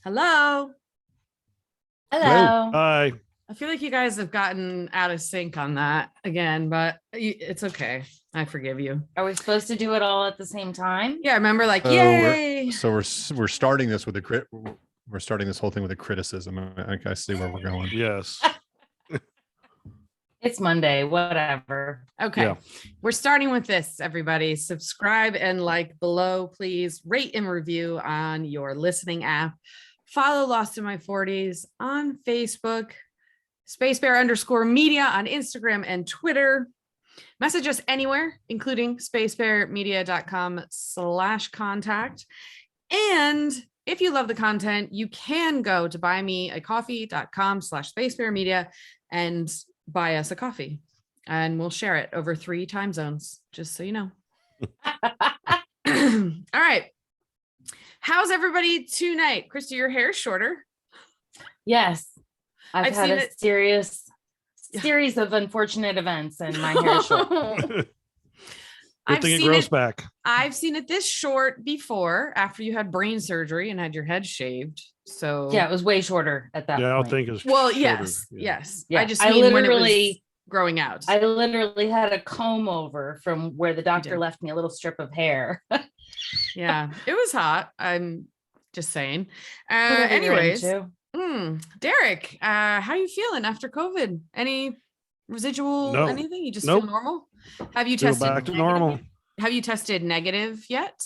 Hello. Hello. Hi. I feel like you guys have gotten out of sync on that again, but it's okay. I forgive you. Are we supposed to do it all at the same time? Yeah, remember, like, So yay. we're starting this with we're starting this whole thing with a criticism. I see where we're going. Yes. It's Monday, whatever. Okay. Yeah. We're starting with this, everybody. Subscribe and like below, please. Rate and review on your listening app. Follow Lost in My 40s on Facebook. Spacebear_media on Instagram and Twitter. Message us anywhere, including spacebearmedia.com/contact. And if you love the content, you can go to buymeacoffee.com/spacebearmedia and buy us a coffee. And we'll share it over 3 time zones, just so you know. All right. How's everybody tonight? Christy, your hair's shorter. Yes. I've had a series of unfortunate events and my hair is short. Good thing it grows back. I've seen it this short before, after you had brain surgery and had your head shaved. So yeah, it was way shorter at that point. I don't think it's well, shorter. yes. Yeah. I just mean when it was growing out. I literally had a comb over from where the doctor left me a little strip of hair. Yeah, it was hot. I'm just saying. Anyways, Derek, how you feeling after COVID? Any residual anything? You just feel normal? Have you tested back to normal? Have you tested negative yet?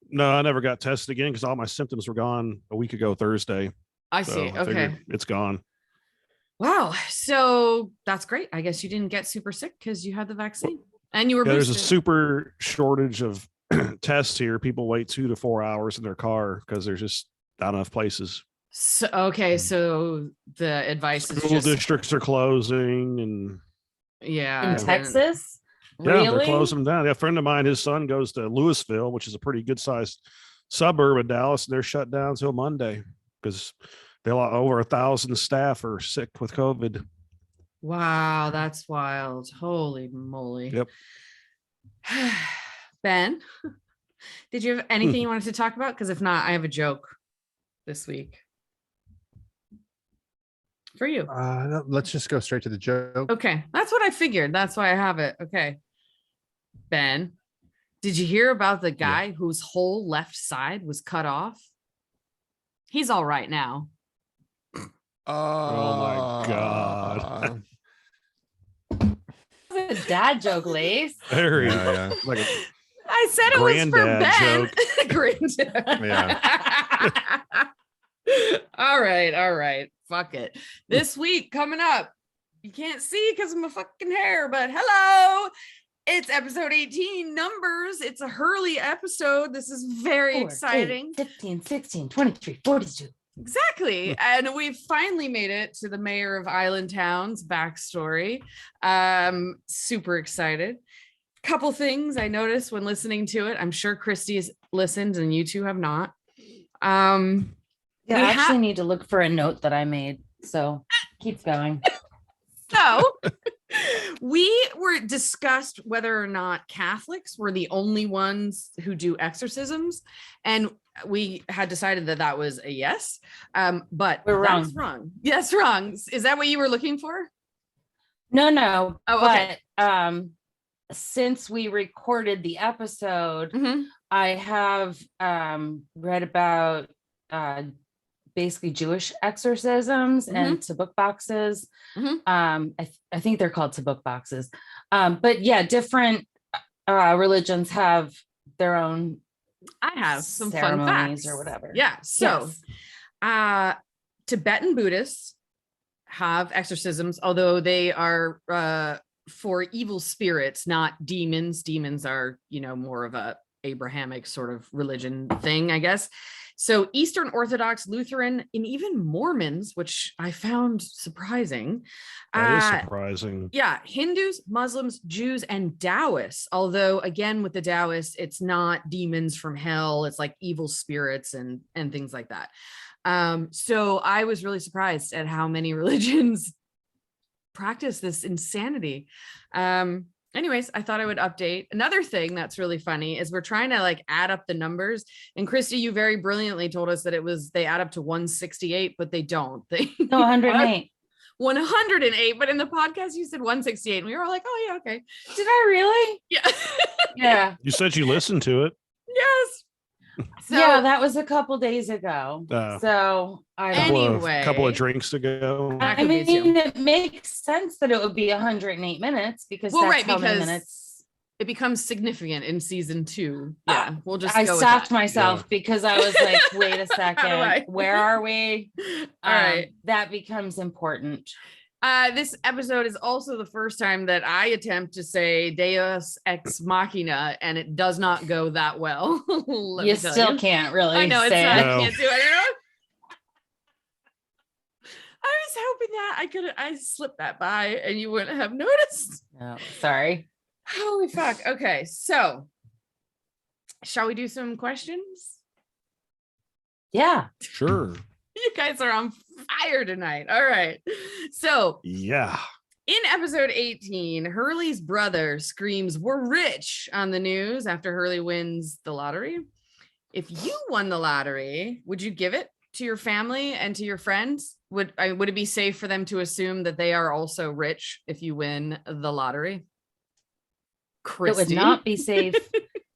No, I never got tested again because all my symptoms were gone a week ago Thursday. I see. Okay. It's gone. Wow. So that's great. I guess you didn't get super sick because you had the vaccine and you were boosted. There's a super shortage of tests here. People wait 2 to 4 hours in their car because there's just not enough places. So so the advice is school districts are closing and in Texas. Yeah, really? they're closing them down. A friend of mine, his son goes to Louisville, which is a pretty good sized suburb of Dallas, and they're shut down till Monday because over 1,000 staff are sick with COVID. Wow, that's wild. Holy moly. Yep. Ben, did you have anything you wanted to talk about? Because if not, I have a joke this week for you. No, let's just go straight to the joke. Okay, that's what I figured. That's why I have it. Okay. Ben, did you hear about the guy whose whole left side was cut off? He's all right now. Oh my God. It's a dad joke, Lace. Very. Like I said it was for Ben. Joke. Yeah. All right. Fuck it. This week coming up, you can't see because of my fucking hair, but hello. It's episode 18 numbers. It's a Hurley episode. This is very exciting. 8, 15, 16, 23, 42. Exactly. And we finally made it to the mayor of Island Town's backstory. Super excited. Couple things I noticed when listening to it. I'm sure Christy's listened and you two have not. I actually need to look for a note that I made. So keep going. So we were discussed whether or not Catholics were the only ones who do exorcisms. And we had decided that was a yes. But we're wrong. That's wrong. Yes, wrong. Is that what you were looking for? No. Oh, okay. But since we recorded the episode, I have read about basically Jewish exorcisms and tabuk boxes. I think they're called tabuk boxes. But yeah, different religions have their own. I have some fun facts or whatever. Yeah. So Tibetan Buddhists have exorcisms, although they are for evil spirits, not demons. Demons are, more of a Abrahamic sort of religion thing, I guess. So Eastern Orthodox, Lutheran, and even Mormons, which I found surprising. That is surprising. Yeah, Hindus, Muslims, Jews, and Taoists. Although, again, with the Taoists, it's not demons from hell. It's like evil spirits and things like that. So I was really surprised at how many religions practice this insanity. anyways, I thought I would update. Another thing that's really funny is we're trying to like add up the numbers. And Christy, you very brilliantly told us that they add up to 168, but they don't. They No, 108. 108, but in the podcast you said 168, and we were all like, oh yeah, okay. Did I really? Yeah. Yeah. You said you listened to it. Yes. So, yeah, that was a couple days ago. So I don't Anyway. Couple of drinks ago. That I could be too. mean, it makes sense that it would be 108 minutes because Well, that's right, how many because minutes. it becomes significant in season 2. Yeah, we'll just I go with stopped that. myself because I was like, wait a How do I? second, where are we? All right. That becomes important. This episode is also the first time that I attempt to say Deus ex machina, and it does not go that well. You still can't really I know it's say not. it. No. I can't do it. I was hoping that I slipped that by and you wouldn't have noticed. Oh, sorry. Holy fuck. Okay, so shall we do some questions? Yeah. Sure. You guys are on fire tonight. All right. So Yeah. in episode 18, Hurley's brother screams, "We're rich" on the news after Hurley wins the lottery. If you won the lottery, would you give it to your family and to your friends? Would it be safe for them to assume that they are also rich if you win the lottery? Christy? It would not be safe.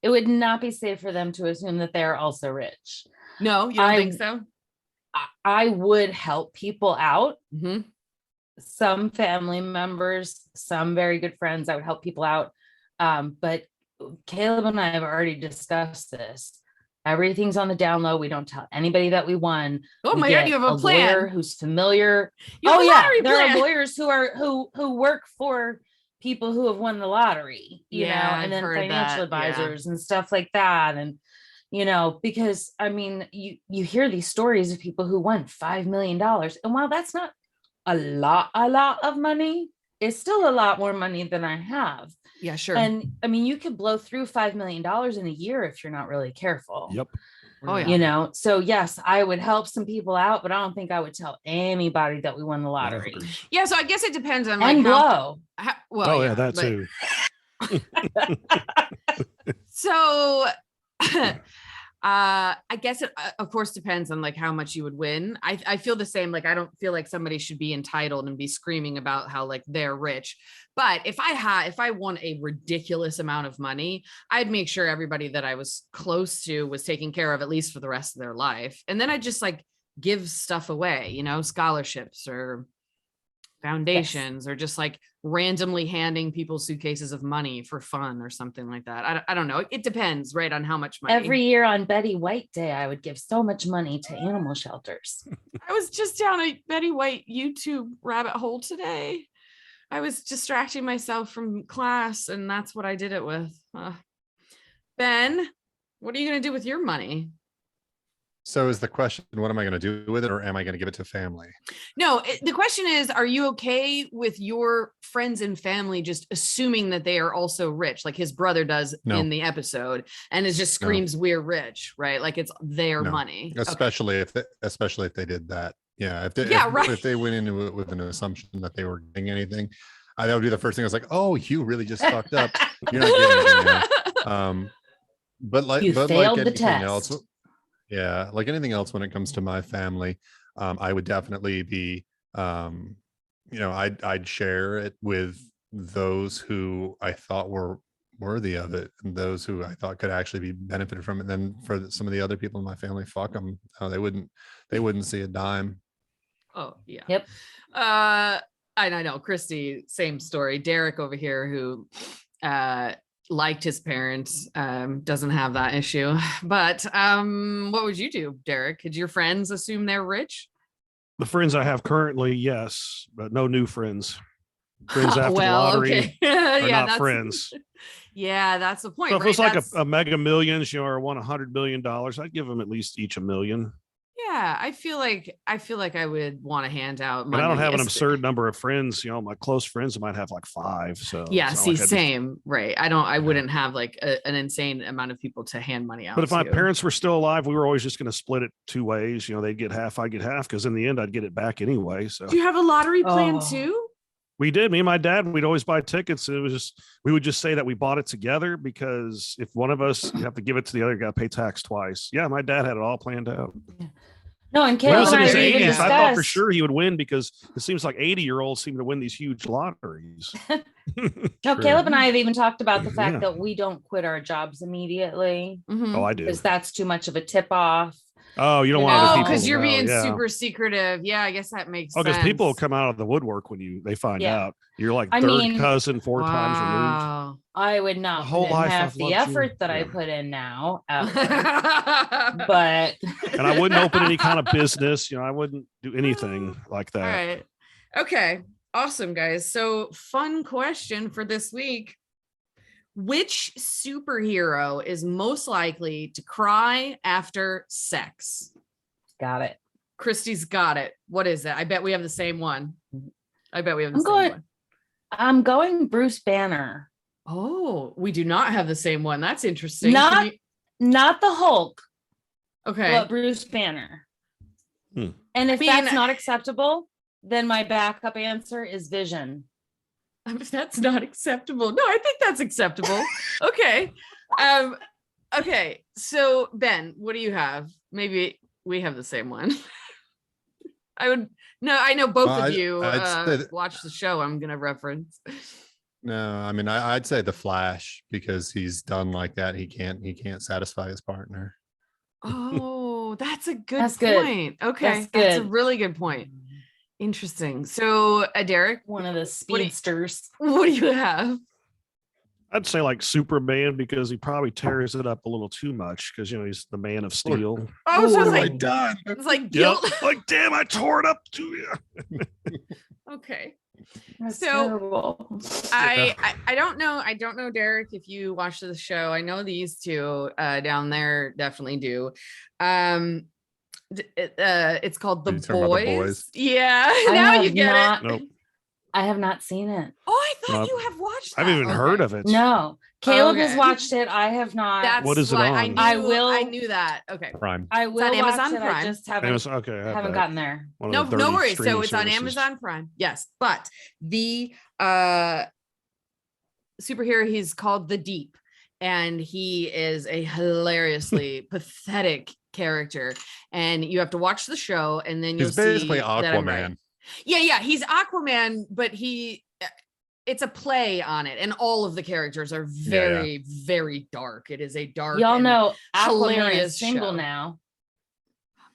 It would not be safe for them to assume that they're also rich. No, you don't think so? I would help people out. Mm-hmm. Some family members, some very good friends, I would help people out. But Caleb and I have already discussed this. Everything's on the down low. We don't tell anybody that we won. Oh We my God, get you have a lawyer plan. who's familiar. You have Oh a yeah, lottery there plan. are lawyers who work for people who have won the lottery, you know, Yeah, and I've then heard financial that, yeah. advisors and stuff like that. And you know, because I mean, you hear these stories of people who won $5 million, and while that's not a lot of money, it's still a lot more money than I have. Yeah, sure. And I mean, you could blow through $5 million in a year if you're not really careful. Yep. Oh, yeah. You know, so yes, I would help some people out, but I don't think I would tell anybody that we won the lottery. Yeah, so I guess it depends on like And blow. well, Oh yeah, that but- too. So I guess it of course depends on like how much you would win. I feel the same. Like I don't feel like somebody should be entitled and be screaming about how like they're rich. But if I won a ridiculous amount of money, I'd make sure everybody that I was close to was taken care of at least for the rest of their life. And then I just like give stuff away, you know, scholarships or foundations, or just like randomly handing people suitcases of money for fun or something like that. I don't know. It depends, right, on how much money. Every year on Betty White Day, I would give so much money to animal shelters. I was just down a Betty White YouTube rabbit hole today. I was distracting myself from class, and that's what I did it with. Ben, what are you going to do with your money? So is the question, what am I going to do with it, or am I going to give it to family? No, the question is, are you okay with your friends and family just assuming that they are also rich, like his brother does No. in the episode, and it just screams, "We're rich," right? Like it's their No. money. Especially if they did that. Yeah. If they went into it with an assumption that they were getting anything, that would be the first thing. I was like, oh, you really just fucked up. You're not getting anything now. But like failed the anything test. else, yeah, like anything else when it comes to my family, I would definitely be, I'd share it with those who I thought were worthy of it, and those who I thought could actually be benefited from it. And then for some of the other people in my family, fuck them. They wouldn't see a dime. Oh yeah. Yep. And I know Christy, same story. Derek over here, who liked his parents, doesn't have that issue. But what would you do, Derek? Could your friends assume they're rich? The friends I have currently, yes, but no new friends. Friends after the lottery okay. are Yeah, not that's friends. Yeah, that's the point. So if right? it was like That's- a mega millions, or won $100 million, I'd give them at least each $1 million. yeah, I feel like I would want to hand out But money. I don't have an espe- absurd number of friends. My close friends might have like 5. So Yeah, it's not see, like I'd be- same, right? I wouldn't have like an insane amount of people to hand money out. But if my to. parents were still alive, we were always just going to split it 2 ways. They'd get half, I'd get half, because in the end, I'd get it back anyway. So Do you have a lottery plan Oh. too? We did. Me and my dad, we'd always buy tickets. It was just, we would just say that we bought it together because if one of us, you have to give it to the other, got to pay tax twice. Yeah, my dad had it all planned out. No, and When he Caleb was and in I his have even 80s, I thought for discussed. sure he would win because it seems like 80-year-olds seem to win these huge lotteries. No, Caleb and I have even talked about the fact Yeah. that we don't quit our jobs immediately Mhm. Oh, I do. because that's too much of a tip off. Oh, you don't You want know, other Oh, people because to you're know, being yeah. super secretive. Yeah, I guess that makes Oh, sense. because people come out of the woodwork when they find Yeah. out. You're like I third mean- cousin, 4 times removed. Wow. I would not My whole put in life half I've the loved you. effort that I Yeah. put in now, ever. But And I wouldn't open any kind of business. I wouldn't do anything like that. All right. Okay. Awesome, guys. So, fun question for this week. Which superhero is most likely to cry after sex? got it. Christy's got it. What is it? I bet we have the same one. I bet we have the I'm same going- one. I'm going Bruce Banner, Oh, we do not have the same one. That's interesting. Not- Can you- not the Hulk, okay. but Bruce Banner. Hmm. And if I mean- that's not acceptable, then my backup answer is Vision. That's not acceptable. No, I think that's acceptable. Okay. Okay. So Ben, what do you have? Maybe we have the same one. I know both of you I'd say that- watch the show I'm gonna reference. No, I mean, I'd say the Flash because he's done like that. He can't satisfy his partner. Oh, that's a good That's good. point. Okay. That's That's a good. really good point. Interesting. So Derek, One of the speedsters. what do you have? I'd say like Superman because he probably tears it up a little too much because he's the Man of Steel. Oh, so What it's have I like done? it's like Yep. guilt. Like, damn, I tore it up too. Okay. That's So, terrible. I don't know, Derek, if you watch the show. I know these two down there definitely do. It's called The You talking about The Boys. Boys? Yeah, I now have you get not- it. Nope. I have not seen it. Oh, I thought Nope. you have watched I that. haven't even heard Okay. of it. No, Caleb has Okay. watched it. I have not. That's What is it why on? I will- I knew that. Okay. Prime. I will on watch Amazon it. I Prime. just It haven't was- okay, I have haven't that. gotten there. One of No, the no 30 worries. So streaming it's on services. Amazon Prime. Yes, but the superhero, he's called The Deep, and he is a hilariously pathetic character. And you have to watch the show, and then you'll He's basically see that I'm right. Aquaman. Yeah, he's Aquaman, but it's a play on it, and all of the characters are very, very dark. It is a dark. Y'all and know Aquaman hilarious is single show. now.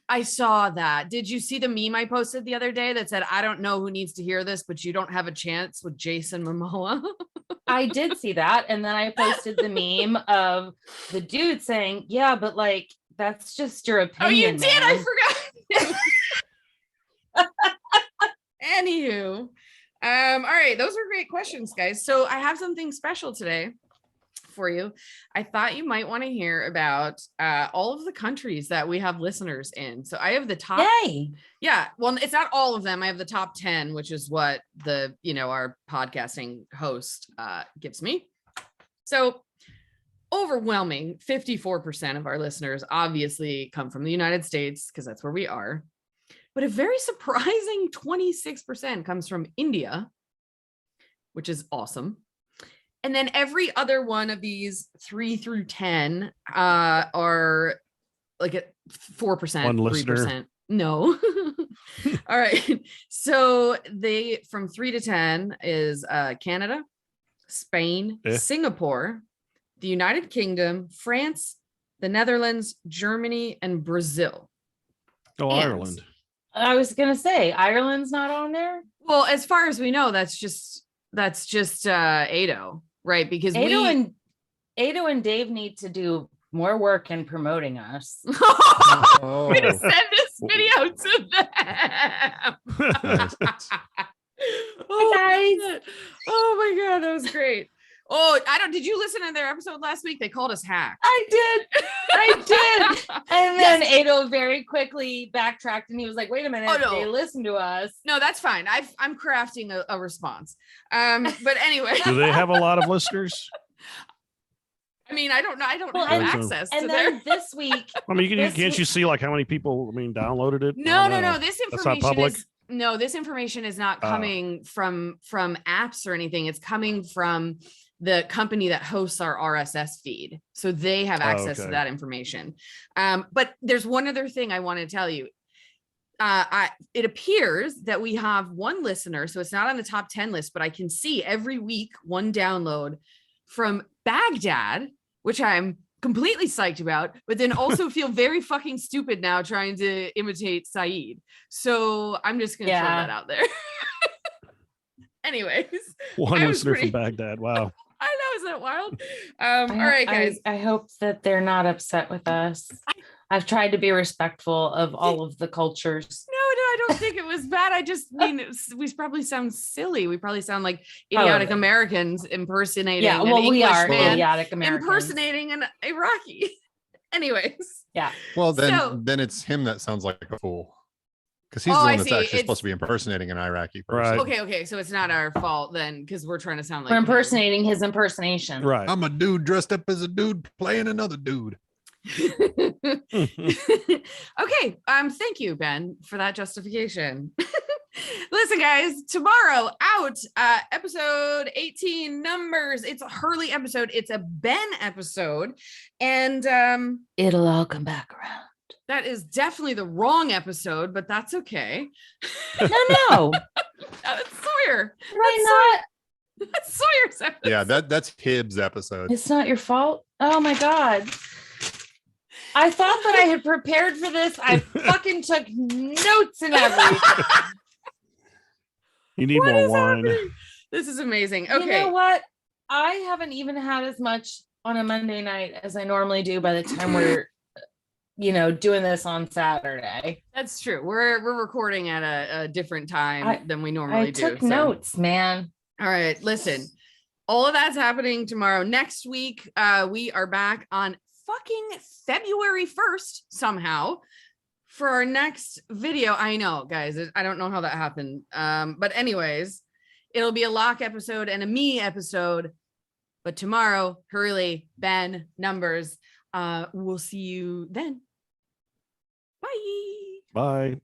I saw that. Did you see the meme I posted the other day that said, "I don't know who needs to hear this, but you don't have a chance" with Jason Momoa? I did see that, and then I posted the meme of the dude saying, "Yeah, but like that's just your opinion." Oh, you did. I man." forgot. Anywho, all right, those were great questions, guys. So I have something special today for you. I thought you might want to hear about all of the countries that we have listeners in. So I have the top. Yay! Yeah, well, it's not all of them. I have the top 10, which is what our podcasting host gives me. So overwhelming 54% of our listeners obviously come from the United States because that's where we are. But a very surprising 26% comes from India, which is awesome. And then every other one of these 3 through 10 are like at 4%, One listener. 3%. No. All right. So they from 3 to 10 is Canada, Spain, Singapore, the United Kingdom, France, the Netherlands, Germany, and Brazil. Oh, And- Ireland. I was gonna say Ireland's not on there. Well, as far as we know, that's just Ado, right? Because Ado and Dave need to do more work in promoting us. Oh. I'm gonna send this video to them. Nice. Oh, Hey, my God. Oh my God, that was great. Oh, did you listen to their episode last week? They called us hacks. I did. And then Ado very quickly backtracked and he was like, wait a minute, Oh, no. they listen to us. No, that's fine. I'm crafting a response. But anyway, Do they have a lot of listeners? I mean, I don't know. I don't Well, have and- access to And their. then this week, I mean, This can't week- you see like how many people downloaded it? I No. don't know. This That's not information public? No, this information is not coming from apps or anything. It's coming from the company that hosts our RSS feed. So they have access to that information. But there's one other thing I want to tell you. It appears that we have one listener, so it's not on the top 10 list, but I can see every week one download from Baghdad, which I'm completely psyched about, but then also feel very fucking stupid now trying to imitate Saeed. So I'm just gonna throw that out there. Anyways, one listener from Baghdad. Wow. I know, isn't that wild? All right, guys. I hope that they're not upset with us. I've tried to be respectful of all of the cultures. No, I don't think it was bad. I just mean we probably sound silly. We probably sound like idiotic Americans impersonating. Yeah, well, we are idiotic Americans impersonating an Iraqi. Anyways. Yeah. Well, then it's him that sounds like a fool. Because he's the one that's actually supposed to be impersonating an Iraqi person. Right. Okay. So it's not our fault then, because we're trying to sound like we're impersonating his impersonation. Right. I'm a dude dressed up as a dude playing another dude. Okay. Thank you, Ben, for that justification. Listen, guys, tomorrow out, episode 18 numbers. It's a Hurley episode. It's a Ben episode. And it'll all come back around. That is definitely the wrong episode, but that's okay. No. That's Sawyer. Right, that's Sawyer's episode. Yeah, that's Hibbs' episode. It's not your fault. Oh my God. I thought that I had prepared for this. I fucking took notes and everything. You need more wine. Happening? This is amazing. Okay. You know what? I haven't even had as much on a Monday night as I normally do by the time we're doing this on Saturday. That's true. We're recording at a different time than we normally do. I took notes, man. All right, listen. All of that's happening tomorrow. Next week, we are back on fucking February 1st somehow for our next video. I know, guys. I don't know how that happened. But anyways, it'll be a Locke episode and a me episode. But tomorrow, Hurley, Ben, numbers. We'll see you then. Bye. Bye.